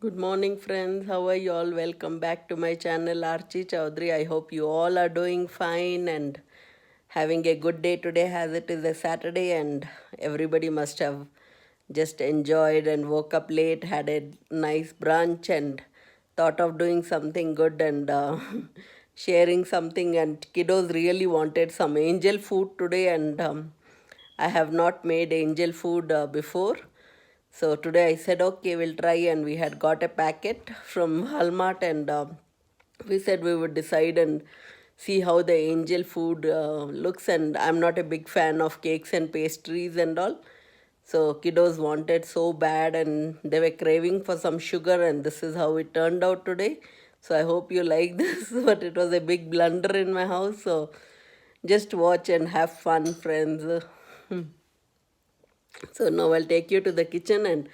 Good morning, friends. How are you all? Welcome back to my channel, Archie Chaudhary. I hope you all are doing fine and having a good day today, as it is a Saturday, and everybody must have just enjoyed and woke up late, had a nice brunch, and thought of doing something good and sharing something. And kiddos really wanted some angel food today, and I have not made angel food before. So today I said, okay, we'll try, and we had got a packet from Walmart, and we said we would decide and see how the angel food looks. And I'm not a big fan of cakes and pastries and all. So kiddos wanted so bad, and they were craving for some sugar, and this is how it turned out today. So I hope you like this, but it was a big blunder in my house. So just watch and have fun, friends. So now I'll take you to the kitchen and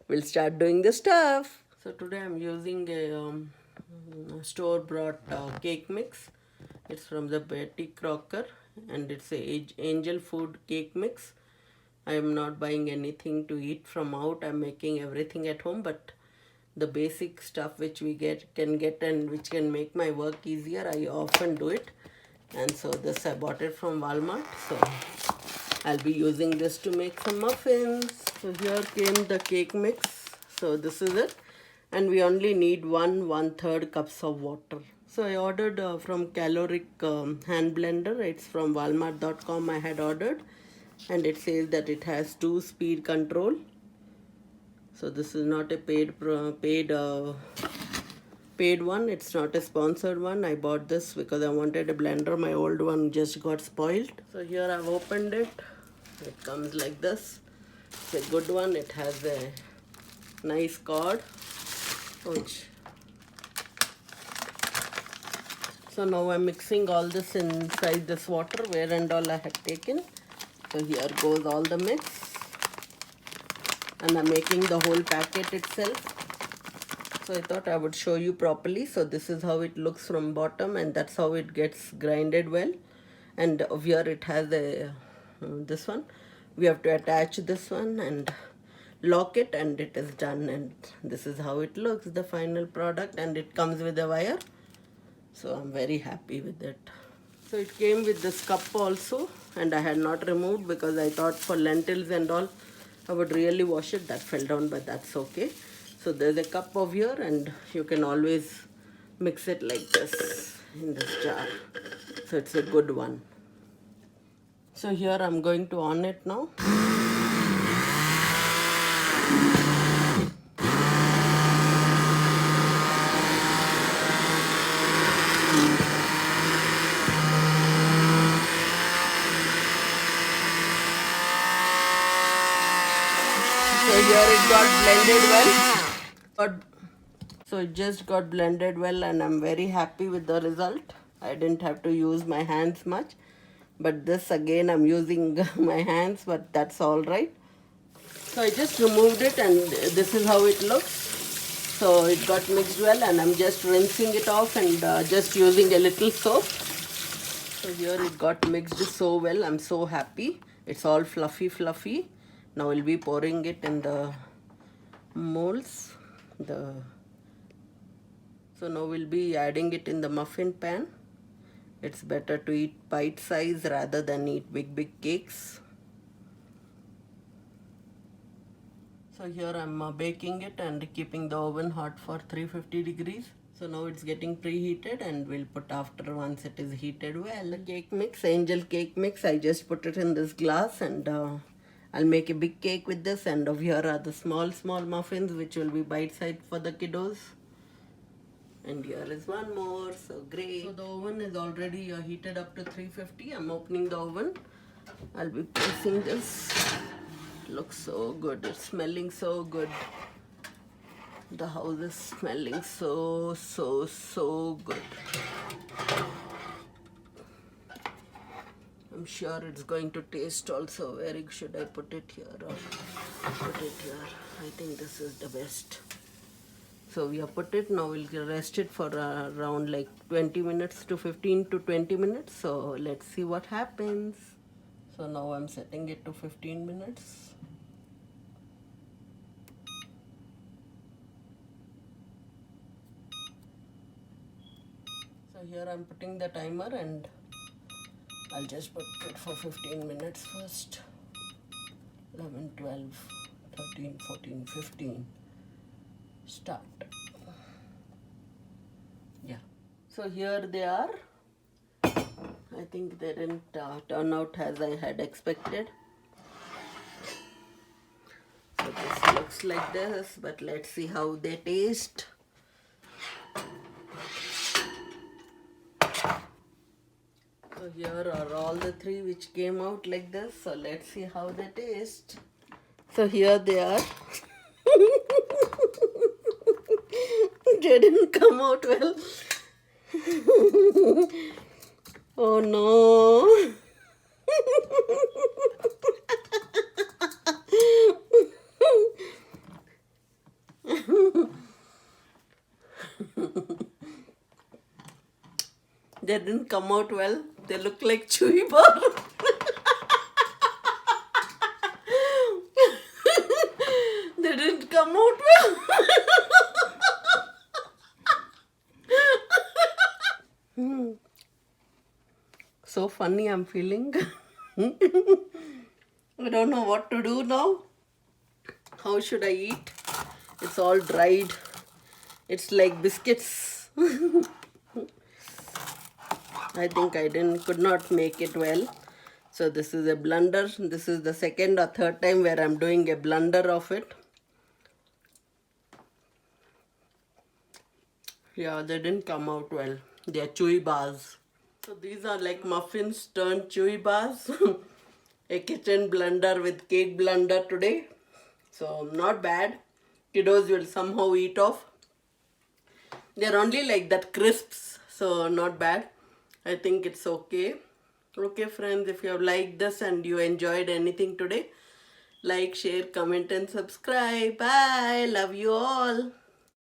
we'll start doing the stuff. So today I'm using a store-bought cake mix. It's from the Betty Crocker, and it's a angel food cake mix. I am not buying anything to eat from out. I'm making everything at home, but the basic stuff which we can get and which can make my work easier, I often do it. And so this I bought it from Walmart. So I'll be using this to make some muffins. So here came the cake mix. So this is it. And we only need 1/3 cups of water. So I ordered from Caloric hand blender. It's from walmart.com I had ordered. And it says that it has 2-speed control. So this is not a paid one. It's not a sponsored one. I bought this because I wanted a blender. My old one just got spoiled. So here I've opened it. It comes like this. It's a good one. It has a nice cord. Ouch. So now I'm mixing all this inside this water where and all I had taken. So here goes all the mix. And I'm making the whole packet itself. So I thought I would show you properly. So this is how it looks from bottom, and that's how it gets grinded well. And here it has a this one. We have to attach this one and lock it, and it is done. And this is how it looks, the final product, and it comes with a wire. So I'm very happy with it. So it came with this cup also, and I had not removed because I thought for lentils and all I would really wash it. That fell down, but that's okay. So there's a cup over here, and you can always mix it like this in this jar. So it's a good one. So here I'm going to on it now. So here it got blended well. Got So it just got blended well, and I'm very happy with the result. I didn't have to use my hands much. But this again I'm using my hands, but that's all right. So I just removed it, and this is how it looks. So it got mixed well, and I'm just rinsing it off and just using a little soap. So here it got mixed so well. I'm so happy. It's all fluffy. Now we'll be pouring it in the molds. So now we'll be adding it in the muffin pan. It's better to eat bite size rather than eat big cakes. So here I'm baking it and keeping the oven hot for 350 degrees. So now it's getting preheated, and we'll put after once it is heated well. The cake mix, angel cake mix, I just put it in this glass, and I'll make a big cake with this. And over here are the small muffins which will be bite size for the kiddos. And here is one more. So great. So the oven is already heated up to 350. I'm opening the oven. I'll be placing this. It looks so good. It's smelling so good. The house is smelling so good. I'm sure it's going to taste also. Where should I put it here or put it here? I think this is the best. So we have put it. Now we'll rest it for around like 20 minutes to 15 to 20 minutes. So let's see what happens. So now I'm setting it to 15 minutes. So here I'm putting the timer and I'll just put it for 15 minutes first. 11, 12, 13, 14, 15. Start. Yeah. So here they are. I think they didn't turn out as I had expected. So this looks like this, but let's see how they taste. So here are all the three which came out like this. So let's see how they taste. So here they are. They didn't come out well. Oh no. They didn't come out well. They look like chewy bar. They didn't come out well. So funny I'm feeling. I don't know what to do now. How should I eat? It's all dried. It's like biscuits. I think I could not make it well. So this is a blunder. This is the second or third time where I'm doing a blunder of it. Yeah, they didn't come out well. They are chewy bars. So these are like muffins turned chewy bars. A kitchen blunder with cake blunder today. So not bad. Kiddos will somehow eat off. They're only like that crisps. So not bad. I think it's okay. Okay friends, if you have liked this and you enjoyed anything today, like, share, comment and subscribe. Bye. Love you all.